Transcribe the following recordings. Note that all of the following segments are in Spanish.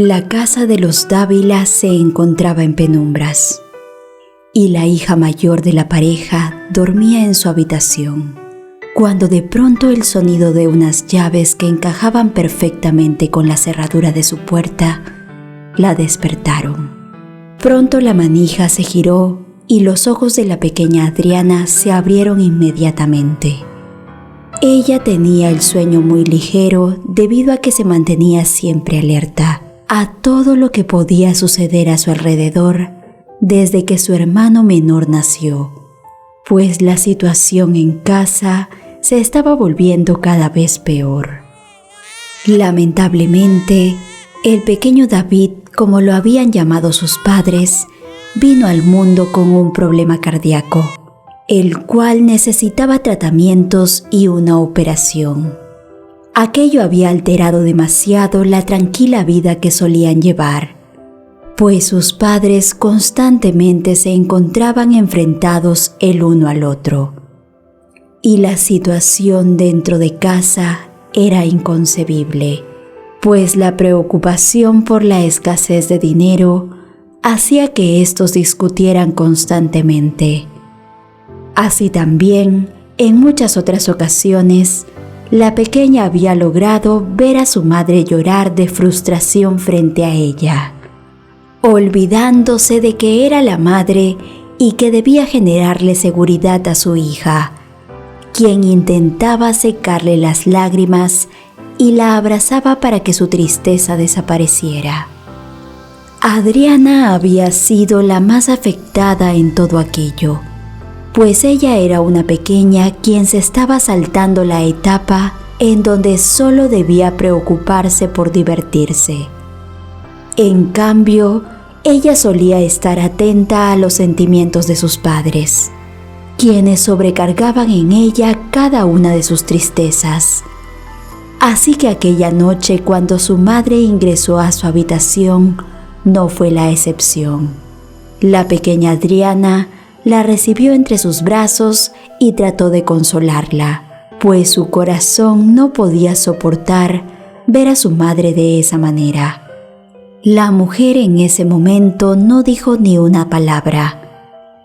La casa de los Dávila se encontraba en penumbras y la hija mayor de la pareja dormía en su habitación, cuando de pronto el sonido de unas llaves que encajaban perfectamente con la cerradura de su puerta la despertaron. Pronto la manija se giró y los ojos de la pequeña Adriana se abrieron inmediatamente. Ella tenía el sueño muy ligero debido a que se mantenía siempre alerta a todo lo que podía suceder a su alrededor desde que su hermano menor nació, pues la situación en casa se estaba volviendo cada vez peor. Lamentablemente, el pequeño David, como lo habían llamado sus padres, vino al mundo con un problema cardíaco, el cual necesitaba tratamientos y una operación. Aquello había alterado demasiado la tranquila vida que solían llevar, pues sus padres constantemente se encontraban enfrentados el uno al otro, y la situación dentro de casa era inconcebible, pues la preocupación por la escasez de dinero hacía que estos discutieran constantemente. Así también, en muchas otras ocasiones, la pequeña había logrado ver a su madre llorar de frustración frente a ella, olvidándose de que era la madre y que debía generarle seguridad a su hija, quien intentaba secarle las lágrimas y la abrazaba para que su tristeza desapareciera. Adriana había sido la más afectada en todo aquello, pues ella era una pequeña quien se estaba saltando la etapa en donde solo debía preocuparse por divertirse. En cambio, ella solía estar atenta a los sentimientos de sus padres, quienes sobrecargaban en ella cada una de sus tristezas. Así que aquella noche, cuando su madre ingresó a su habitación, no fue la excepción. La pequeña Adriana la recibió entre sus brazos y trató de consolarla, pues su corazón no podía soportar ver a su madre de esa manera. La mujer en ese momento no dijo ni una palabra,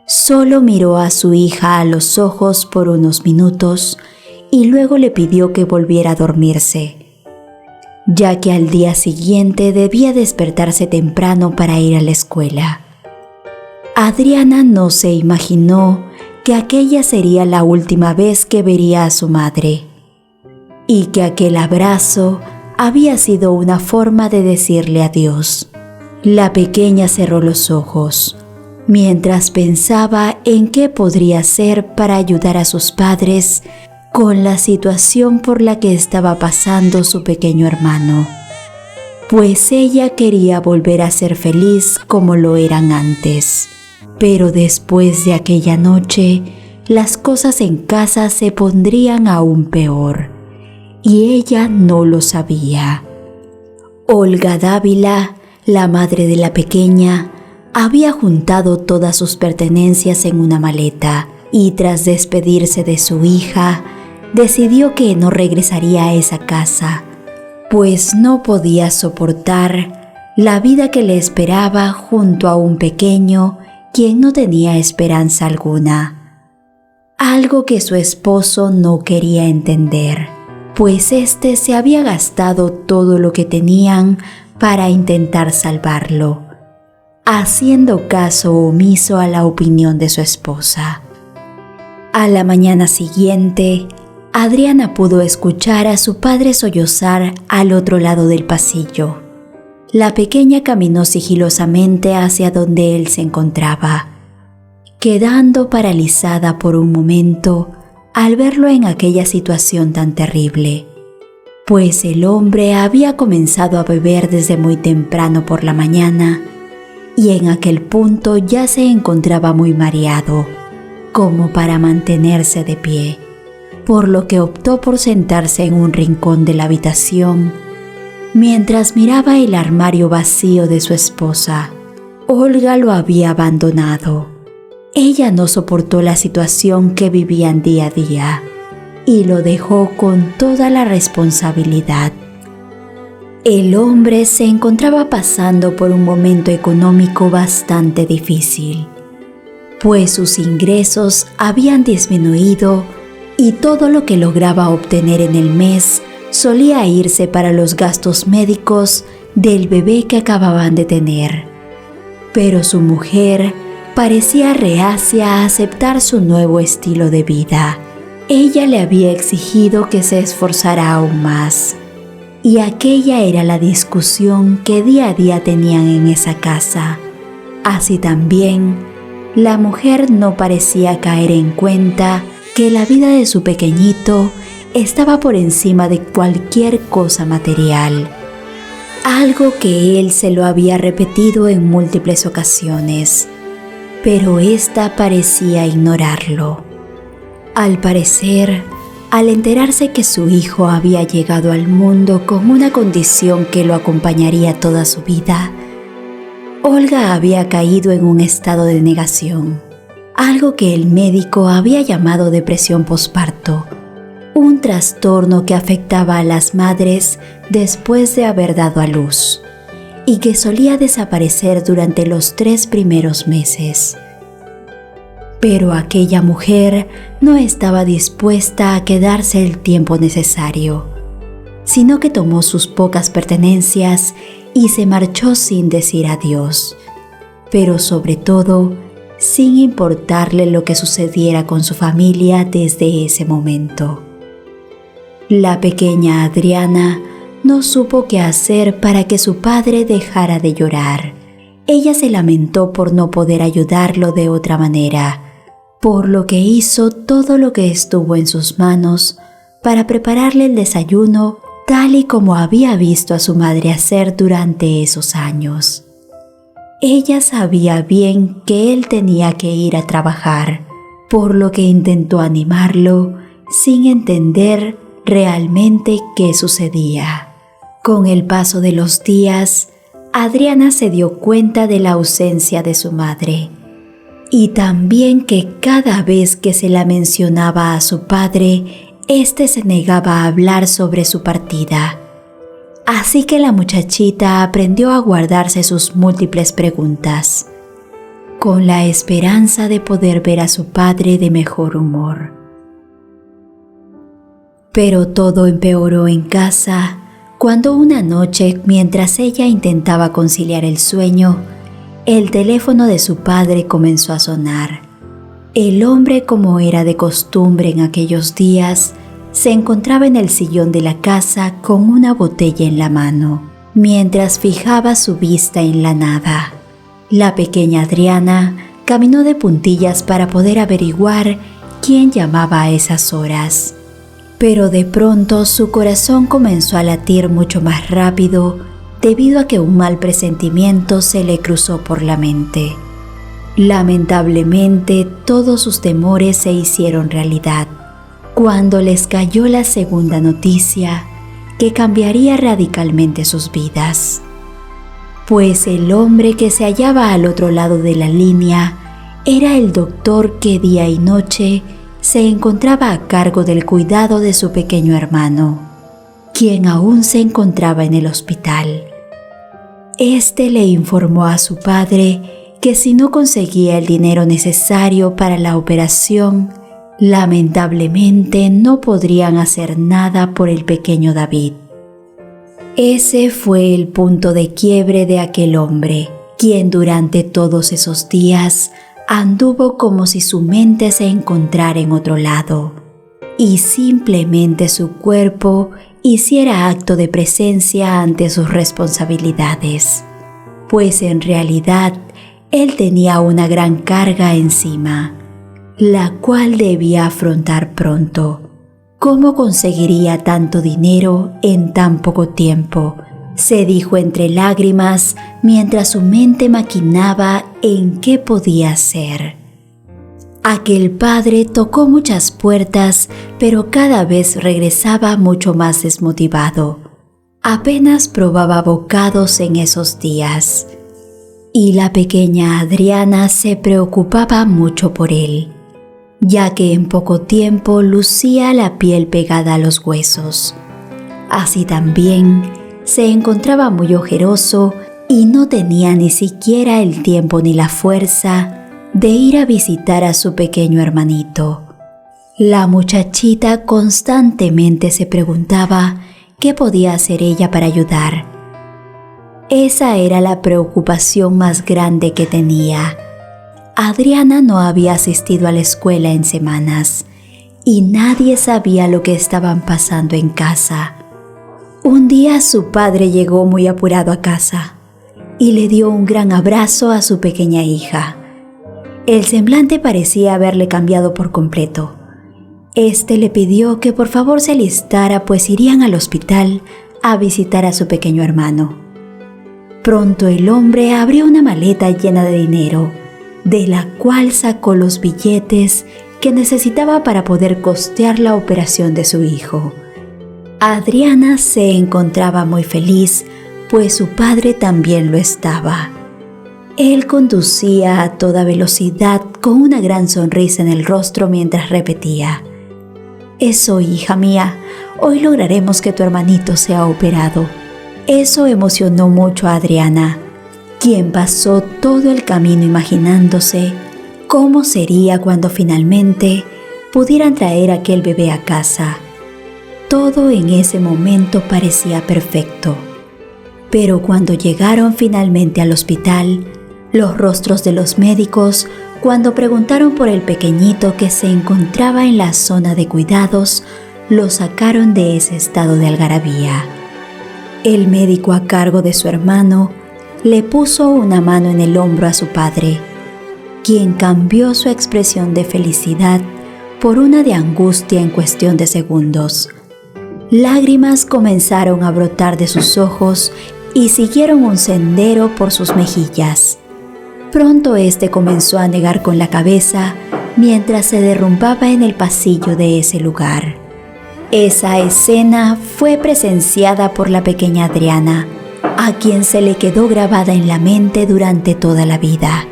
solo miró a su hija a los ojos por unos minutos y luego le pidió que volviera a dormirse, ya que al día siguiente debía despertarse temprano para ir a la escuela. Adriana no se imaginó que aquella sería la última vez que vería a su madre y que aquel abrazo había sido una forma de decirle adiós. La pequeña cerró los ojos mientras pensaba en qué podría hacer para ayudar a sus padres con la situación por la que estaba pasando su pequeño hermano, pues ella quería volver a ser feliz como lo eran antes. Pero después de aquella noche, las cosas en casa se pondrían aún peor, y ella no lo sabía. Olga Dávila, la madre de la pequeña, había juntado todas sus pertenencias en una maleta y tras despedirse de su hija, decidió que no regresaría a esa casa, pues no podía soportar la vida que le esperaba junto a un pequeño quien no tenía esperanza alguna, algo que su esposo no quería entender, pues éste se había gastado todo lo que tenían para intentar salvarlo, haciendo caso omiso a la opinión de su esposa. A la mañana siguiente, Adriana pudo escuchar a su padre sollozar al otro lado del pasillo. La pequeña caminó sigilosamente hacia donde él se encontraba, quedando paralizada por un momento al verlo en aquella situación tan terrible, pues el hombre había comenzado a beber desde muy temprano por la mañana y en aquel punto ya se encontraba muy mareado, como para mantenerse de pie, por lo que optó por sentarse en un rincón de la habitación mientras miraba el armario vacío de su esposa. Olga lo había abandonado. Ella no soportó la situación que vivían día a día y lo dejó con toda la responsabilidad. El hombre se encontraba pasando por un momento económico bastante difícil, pues sus ingresos habían disminuido y todo lo que lograba obtener en el mes solía irse para los gastos médicos del bebé que acababan de tener. Pero su mujer parecía reacia a aceptar su nuevo estilo de vida. Ella le había exigido que se esforzara aún más. Y aquella era la discusión que día a día tenían en esa casa. Así también, la mujer no parecía caer en cuenta que la vida de su pequeñito estaba por encima de cualquier cosa material. Algo que él se lo había repetido en múltiples ocasiones, pero ésta parecía ignorarlo. Al parecer, al enterarse que su hijo había llegado al mundo con una condición que lo acompañaría toda su vida, Olga había caído en un estado de negación, algo que el médico había llamado depresión posparto, un trastorno que afectaba a las madres después de haber dado a luz y que solía desaparecer durante los 3 primeros meses. Pero aquella mujer no estaba dispuesta a quedarse el tiempo necesario, sino que tomó sus pocas pertenencias y se marchó sin decir adiós, pero sobre todo sin importarle lo que sucediera con su familia desde ese momento. La pequeña Adriana no supo qué hacer para que su padre dejara de llorar. Ella se lamentó por no poder ayudarlo de otra manera, por lo que hizo todo lo que estuvo en sus manos para prepararle el desayuno tal y como había visto a su madre hacer durante esos años. Ella sabía bien que él tenía que ir a trabajar, por lo que intentó animarlo sin entender realmente qué sucedía. Con el paso de los días, Adriana se dio cuenta de la ausencia de su madre y también que cada vez que se la mencionaba a su padre, éste se negaba a hablar sobre su partida. Así que la muchachita aprendió a guardarse sus múltiples preguntas, con la esperanza de poder ver a su padre de mejor humor. Pero todo empeoró en casa cuando una noche, mientras ella intentaba conciliar el sueño, el teléfono de su padre comenzó a sonar. El hombre, como era de costumbre en aquellos días, se encontraba en el sillón de la casa con una botella en la mano, mientras fijaba su vista en la nada. La pequeña Adriana caminó de puntillas para poder averiguar quién llamaba a esas horas. Pero de pronto su corazón comenzó a latir mucho más rápido debido a que un mal presentimiento se le cruzó por la mente. Lamentablemente, todos sus temores se hicieron realidad cuando les cayó la segunda noticia que cambiaría radicalmente sus vidas. Pues el hombre que se hallaba al otro lado de la línea era el doctor que día y noche se encontraba a cargo del cuidado de su pequeño hermano, quien aún se encontraba en el hospital. Este le informó a su padre que si no conseguía el dinero necesario para la operación, lamentablemente no podrían hacer nada por el pequeño David. Ese fue el punto de quiebre de aquel hombre, quien durante todos esos días anduvo como si su mente se encontrara en otro lado y simplemente su cuerpo hiciera acto de presencia ante sus responsabilidades, pues en realidad él tenía una gran carga encima, la cual debía afrontar pronto. ¿Cómo conseguiría tanto dinero en tan poco tiempo?, se dijo entre lágrimas mientras su mente maquinaba en qué podía hacer. Aquel padre tocó muchas puertas, pero cada vez regresaba mucho más desmotivado. Apenas probaba bocados en esos días. Y la pequeña Adriana se preocupaba mucho por él, ya que en poco tiempo lucía la piel pegada a los huesos. Así también, Se encontraba muy ojeroso y no tenía ni siquiera el tiempo ni la fuerza de ir a visitar a su pequeño hermanito. La muchachita constantemente se preguntaba qué podía hacer ella para ayudar. Esa era la preocupación más grande que tenía. Adriana no había asistido a la escuela en semanas y nadie sabía lo que estaban pasando en casa. Un día su padre llegó muy apurado a casa y le dio un gran abrazo a su pequeña hija. El semblante parecía haberle cambiado por completo. Este le pidió que por favor se alistara, pues irían al hospital a visitar a su pequeño hermano. Pronto el hombre abrió una maleta llena de dinero, de la cual sacó los billetes que necesitaba para poder costear la operación de su hijo. Adriana se encontraba muy feliz, pues su padre también lo estaba. Él conducía a toda velocidad con una gran sonrisa en el rostro mientras repetía: «Eso, hija mía, hoy lograremos que tu hermanito sea operado». Eso emocionó mucho a Adriana, quien pasó todo el camino imaginándose cómo sería cuando finalmente pudieran traer aquel bebé a casa. Todo en ese momento parecía perfecto. Pero cuando llegaron finalmente al hospital, los rostros de los médicos, cuando preguntaron por el pequeñito que se encontraba en la zona de cuidados, lo sacaron de ese estado de algarabía. El médico a cargo de su hermano le puso una mano en el hombro a su padre, quien cambió su expresión de felicidad por una de angustia en cuestión de segundos. Lágrimas comenzaron a brotar de sus ojos y siguieron un sendero por sus mejillas. Pronto este comenzó a negar con la cabeza mientras se derrumbaba en el pasillo de ese lugar. Esa escena fue presenciada por la pequeña Adriana, a quien se le quedó grabada en la mente durante toda la vida.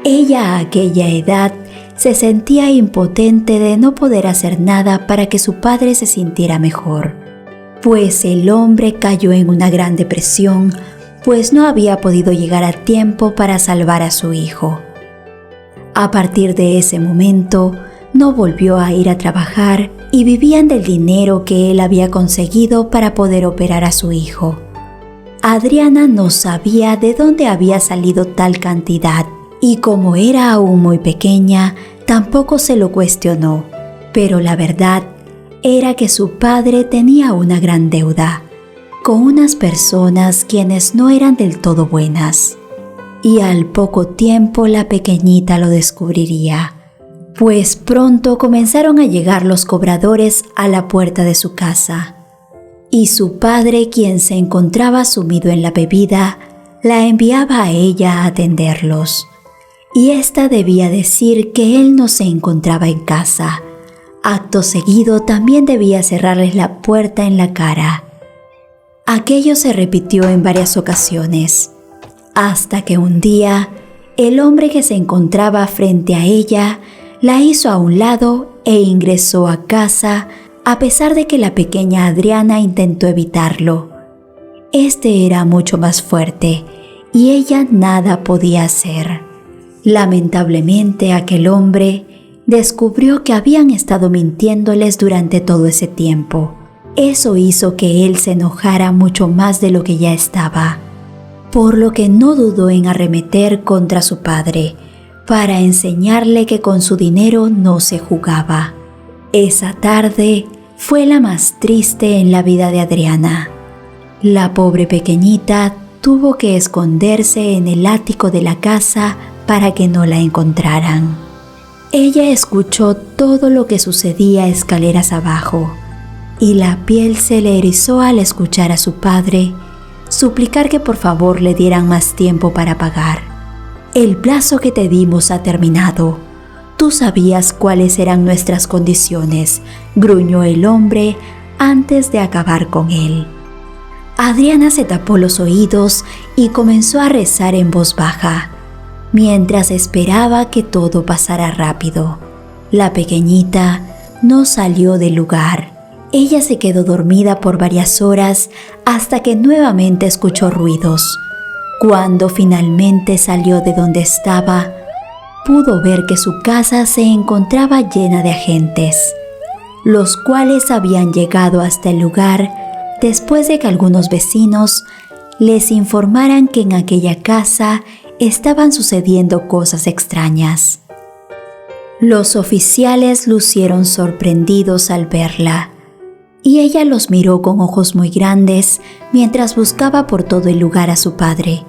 Ella a aquella edad se sentía impotente de no poder hacer nada para que su padre se sintiera mejor, pues el hombre cayó en una gran depresión, pues no había podido llegar a tiempo para salvar a su hijo. A partir de ese momento, no volvió a ir a trabajar y vivían del dinero que él había conseguido para poder operar a su hijo. Adriana no sabía de dónde había salido tal cantidad y como era aún muy pequeña, tampoco se lo cuestionó. Pero la verdad era que su padre tenía una gran deuda con unas personas quienes no eran del todo buenas. Y al poco tiempo la pequeñita lo descubriría, pues pronto comenzaron a llegar los cobradores a la puerta de su casa. Y su padre, quien se encontraba sumido en la bebida, la enviaba a ella a atenderlos. Y ésta debía decir que él no se encontraba en casa. Acto seguido también debía cerrarles la puerta en la cara. Aquello se repitió en varias ocasiones, hasta que un día el hombre que se encontraba frente a ella la hizo a un lado e ingresó a casa, a pesar de que la pequeña Adriana intentó evitarlo. Este era mucho más fuerte y ella nada podía hacer. Lamentablemente, aquel hombre descubrió que habían estado mintiéndoles durante todo ese tiempo. Eso hizo que él se enojara mucho más de lo que ya estaba, por lo que no dudó en arremeter contra su padre para enseñarle que con su dinero no se jugaba. Esa tarde fue la más triste en la vida de Adriana. La pobre pequeñita tuvo que esconderse en el ático de la casa para que no la encontraran. Ella escuchó todo lo que sucedía escaleras abajo y la piel se le erizó al escuchar a su padre suplicar que por favor le dieran más tiempo para pagar. El plazo que te dimos ha terminado. Tú sabías cuáles eran nuestras condiciones, gruñó el hombre antes de acabar con él. Adriana se tapó los oídos y comenzó a rezar en voz baja, mientras esperaba que todo pasara rápido. La pequeñita no salió del lugar Ella se quedó dormida por varias horas hasta que nuevamente escuchó ruidos. Cuando finalmente salió de donde estaba, pudo ver que su casa se encontraba llena de agentes, los cuales habían llegado hasta el lugar después de que algunos vecinos les informaran que en aquella casa estaban sucediendo cosas extrañas. Los oficiales lucieron sorprendidos al verla, y ella los miró con ojos muy grandes mientras buscaba por todo el lugar a su padre,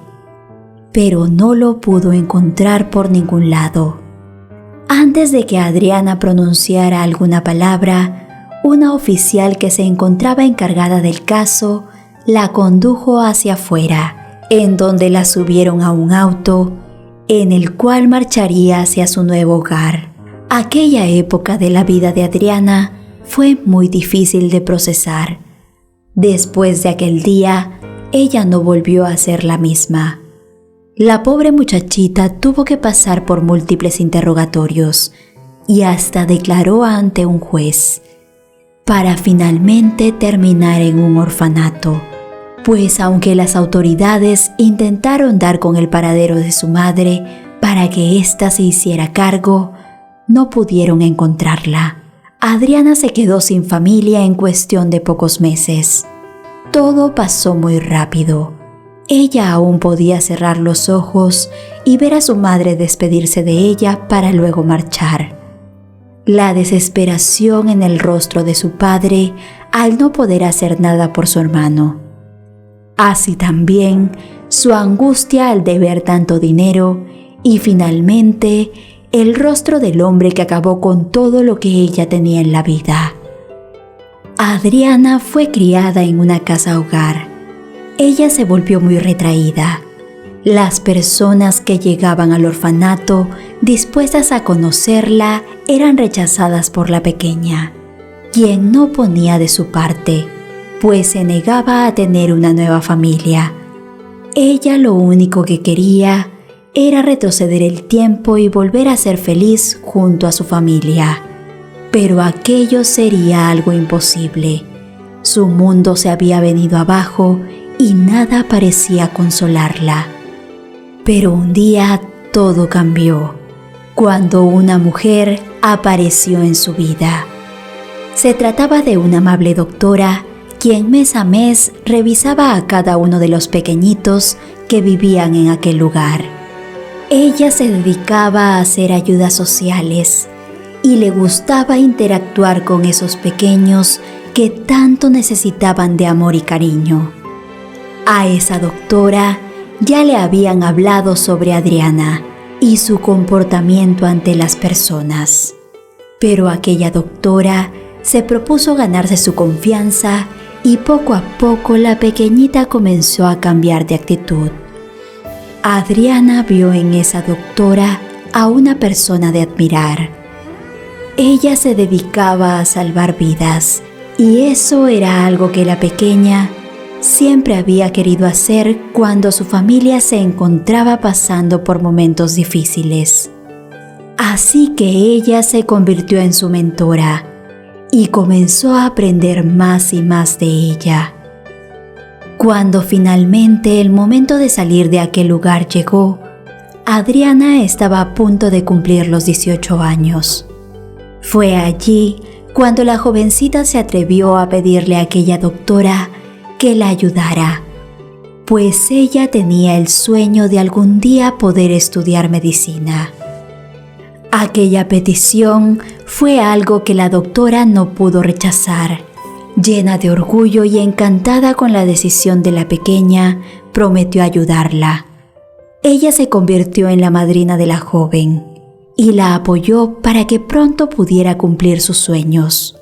pero no lo pudo encontrar por ningún lado. Antes de que Adriana pronunciara alguna palabra, una oficial que se encontraba encargada del caso la condujo hacia afuera, en donde la subieron a un auto en el cual marcharía hacia su nuevo hogar. Aquella época de la vida de Adriana fue muy difícil de procesar. Después de aquel día, ella no volvió a ser la misma. La pobre muchachita tuvo que pasar por múltiples interrogatorios y hasta declaró ante un juez, para finalmente terminar en un orfanato, pues aunque las autoridades intentaron dar con el paradero de su madre para que ésta se hiciera cargo, no pudieron encontrarla. Adriana se quedó sin familia en cuestión de pocos meses. Todo pasó muy rápido. Ella aún podía cerrar los ojos y ver a su madre despedirse de ella para luego marchar. La desesperación en el rostro de su padre al no poder hacer nada por su hermano. Así también su angustia al deber tanto dinero y finalmente el rostro del hombre que acabó con todo lo que ella tenía en la vida. Adriana fue criada en una casa hogar. Ella se volvió muy retraída. Las personas que llegaban al orfanato dispuestas a conocerla eran rechazadas por la pequeña, quien no ponía de su parte, pues se negaba a tener una nueva familia. Ella lo único que quería era retroceder el tiempo y volver a ser feliz junto a su familia. Pero aquello sería algo imposible. Su mundo se había venido abajo y nada parecía consolarla. Pero un día todo cambió, cuando una mujer apareció en su vida. Se trataba de una amable doctora, quien mes a mes revisaba a cada uno de los pequeñitos que vivían en aquel lugar. Ella se dedicaba a hacer ayudas sociales y le gustaba interactuar con esos pequeños que tanto necesitaban de amor y cariño. A esa doctora ya le habían hablado sobre Adriana y su comportamiento ante las personas, pero aquella doctora se propuso ganarse su confianza y poco a poco la pequeñita comenzó a cambiar de actitud. Adriana vio en esa doctora a una persona de admirar. Ella se dedicaba a salvar vidas y eso era algo que la pequeña siempre había querido hacer cuando su familia se encontraba pasando por momentos difíciles. Así que ella se convirtió en su mentora y comenzó a aprender más y más de ella. Cuando finalmente el momento de salir de aquel lugar llegó, Adriana estaba a punto de cumplir los 18 años. Fue allí cuando la jovencita se atrevió a pedirle a aquella doctora que la ayudara, pues ella tenía el sueño de algún día poder estudiar medicina. Aquella petición fue algo que la doctora no pudo rechazar. Llena de orgullo y encantada con la decisión de la pequeña, prometió ayudarla. Ella se convirtió en la madrina de la joven y la apoyó para que pronto pudiera cumplir sus sueños.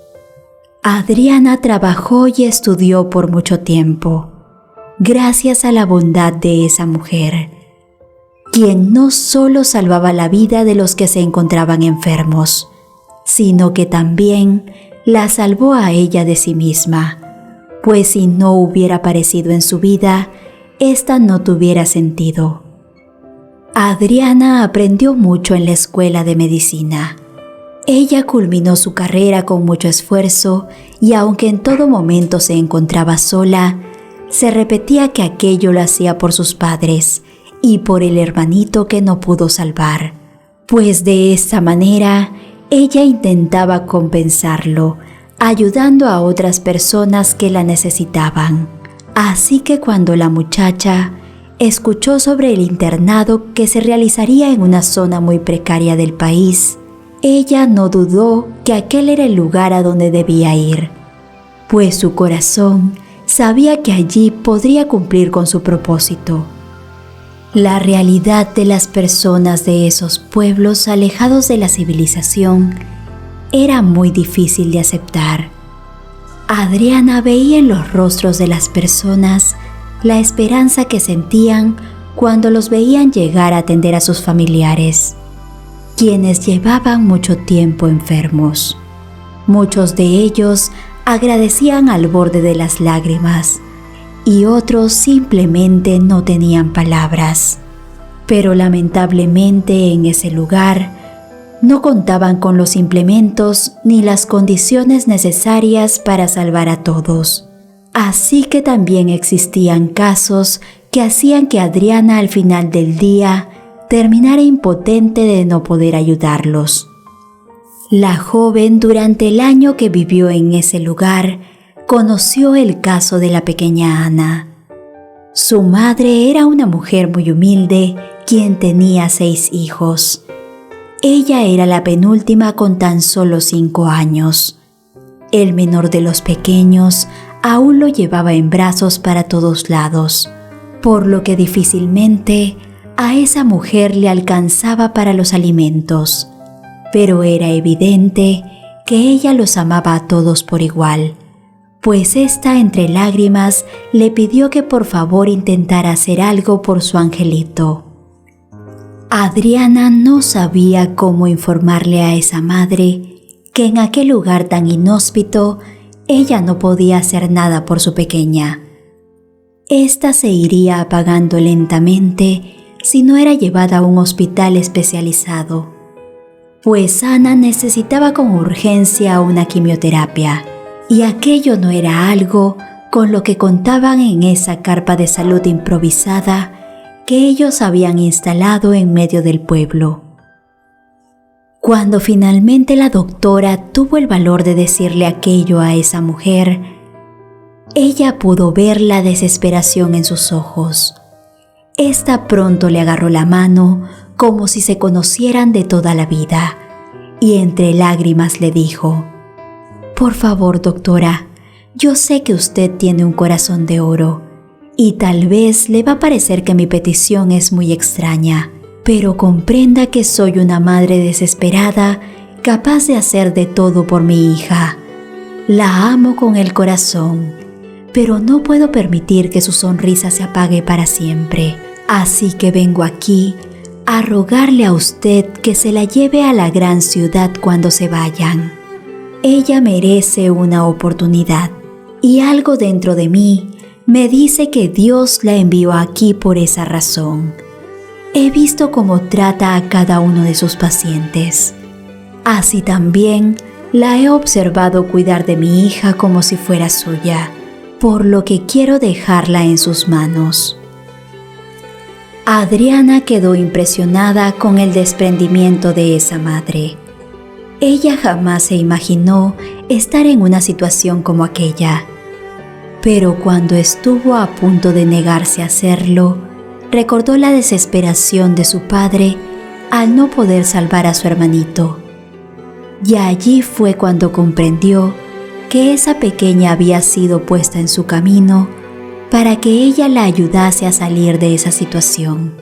Adriana trabajó y estudió por mucho tiempo, gracias a la bondad de esa mujer, quien no solo salvaba la vida de los que se encontraban enfermos, sino que también la salvó a ella de sí misma, pues si no hubiera aparecido en su vida, ésta no tuviera sentido. Adriana aprendió mucho en la escuela de medicina Ella culminó su carrera con mucho esfuerzo y aunque en todo momento se encontraba sola, se repetía que aquello lo hacía por sus padres y por el hermanito que no pudo salvar, pues de esta manera ella intentaba compensarlo, ayudando a otras personas que la necesitaban. Así que cuando la muchacha escuchó sobre el internado que se realizaría en una zona muy precaria del país, ella no dudó que aquel era el lugar a donde debía ir, pues su corazón sabía que allí podría cumplir con su propósito. La realidad de las personas de esos pueblos alejados de la civilización era muy difícil de aceptar. Adriana veía en los rostros de las personas la esperanza que sentían cuando los veían llegar a atender a sus familiares, quienes llevaban mucho tiempo enfermos. Muchos de ellos agradecían al borde de las lágrimas y otros simplemente no tenían palabras. Pero lamentablemente en ese lugar no contaban con los implementos ni las condiciones necesarias para salvar a todos. Así que también existían casos que hacían que Adriana al final del día terminara impotente de no poder ayudarlos. La joven, durante el año que vivió en ese lugar, conoció el caso de la pequeña Ana. Su madre era una mujer muy humilde, quien tenía 6 hijos. Ella era la penúltima con tan solo 5 años. El menor de los pequeños aún lo llevaba en brazos para todos lados, por lo que difícilmente a esa mujer le alcanzaba para los alimentos, pero era evidente que ella los amaba a todos por igual, pues ésta entre lágrimas le pidió que por favor intentara hacer algo por su angelito. Adriana no sabía cómo informarle a esa madre que en aquel lugar tan inhóspito ella no podía hacer nada por su pequeña. Esta se iría apagando lentamente si no era llevada a un hospital especializado, pues Ana necesitaba con urgencia una quimioterapia, y aquello no era algo con lo que contaban en esa carpa de salud improvisada que ellos habían instalado en medio del pueblo. Cuando finalmente la doctora tuvo el valor de decirle aquello a esa mujer, ella pudo ver la desesperación en sus ojos. Esta pronto le agarró la mano como si se conocieran de toda la vida y entre lágrimas le dijo: «Por favor, doctora, yo sé que usted tiene un corazón de oro y tal vez le va a parecer que mi petición es muy extraña, pero comprenda que soy una madre desesperada capaz de hacer de todo por mi hija. La amo con el corazón, pero no puedo permitir que su sonrisa se apague para siempre. Así que vengo aquí a rogarle a usted que se la lleve a la gran ciudad cuando se vayan. Ella merece una oportunidad y algo dentro de mí me dice que Dios la envió aquí por esa razón. He visto cómo trata a cada uno de sus pacientes. Así también la he observado cuidar de mi hija como si fuera suya, por lo que quiero dejarla en sus manos». Adriana quedó impresionada con el desprendimiento de esa madre. Ella jamás se imaginó estar en una situación como aquella, pero cuando estuvo a punto de negarse a hacerlo, recordó la desesperación de su padre al no poder salvar a su hermanito. Y allí fue cuando comprendió que esa pequeña había sido puesta en su camino para que ella la ayudase a salir de esa situación.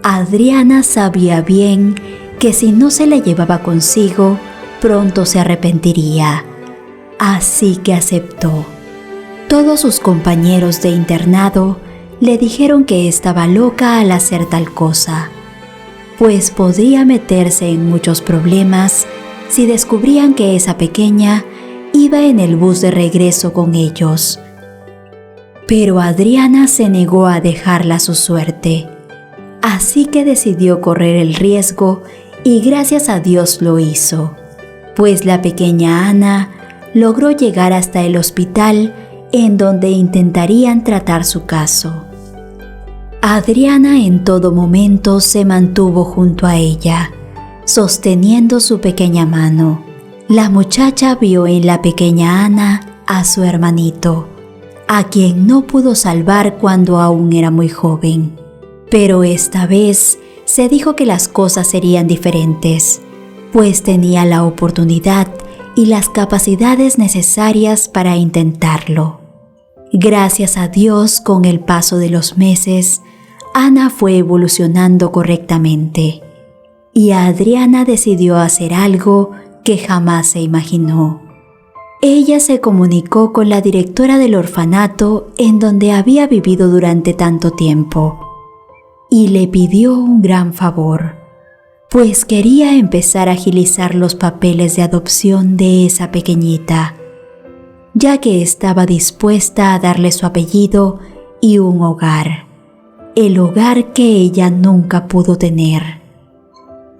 Adriana sabía bien que si no se la llevaba consigo, pronto se arrepentiría, así que aceptó. Todos sus compañeros de internado le dijeron que estaba loca al hacer tal cosa, pues podría meterse en muchos problemas si descubrían que esa pequeña iba en el bus de regreso con ellos. Pero Adriana se negó a dejarla a su suerte, así que decidió correr el riesgo Y gracias a Dios lo hizo, pues la pequeña Ana logró llegar hasta el hospital en donde intentarían tratar su caso. Adriana en todo momento se mantuvo junto a ella, sosteniendo su pequeña mano. La muchacha vio en la pequeña Ana a su hermanito, a quien no pudo salvar cuando aún era muy joven. Pero esta vez se dijo que las cosas serían diferentes, pues tenía la oportunidad y las capacidades necesarias para intentarlo. Gracias a Dios, con el paso de los meses, Ana fue evolucionando correctamente y Adriana decidió hacer algo que jamás se imaginó. Ella se comunicó con la directora del orfanato en donde había vivido durante tanto tiempo y le pidió un gran favor, pues quería empezar a agilizar los papeles de adopción de esa pequeñita, ya que estaba dispuesta a darle su apellido y un hogar, el hogar que ella nunca pudo tener.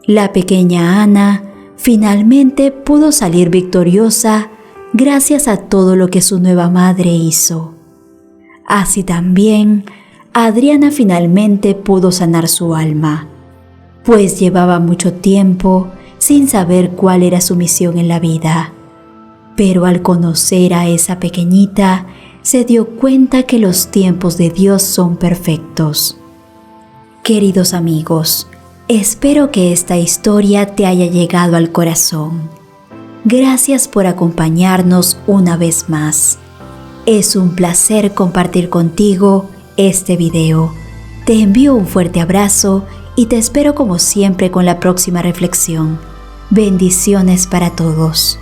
La pequeña Ana finalmente pudo salir victoriosa gracias a todo lo que su nueva madre hizo. Así también, Adriana finalmente pudo sanar su alma, pues llevaba mucho tiempo sin saber cuál era su misión en la vida. Pero al conocer a esa pequeñita, se dio cuenta que los tiempos de Dios son perfectos. Queridos amigos, espero que esta historia te haya llegado al corazón. Gracias por acompañarnos una vez más. Es un placer compartir contigo este video. Te envío un fuerte abrazo y te espero como siempre con la próxima reflexión. Bendiciones para todos.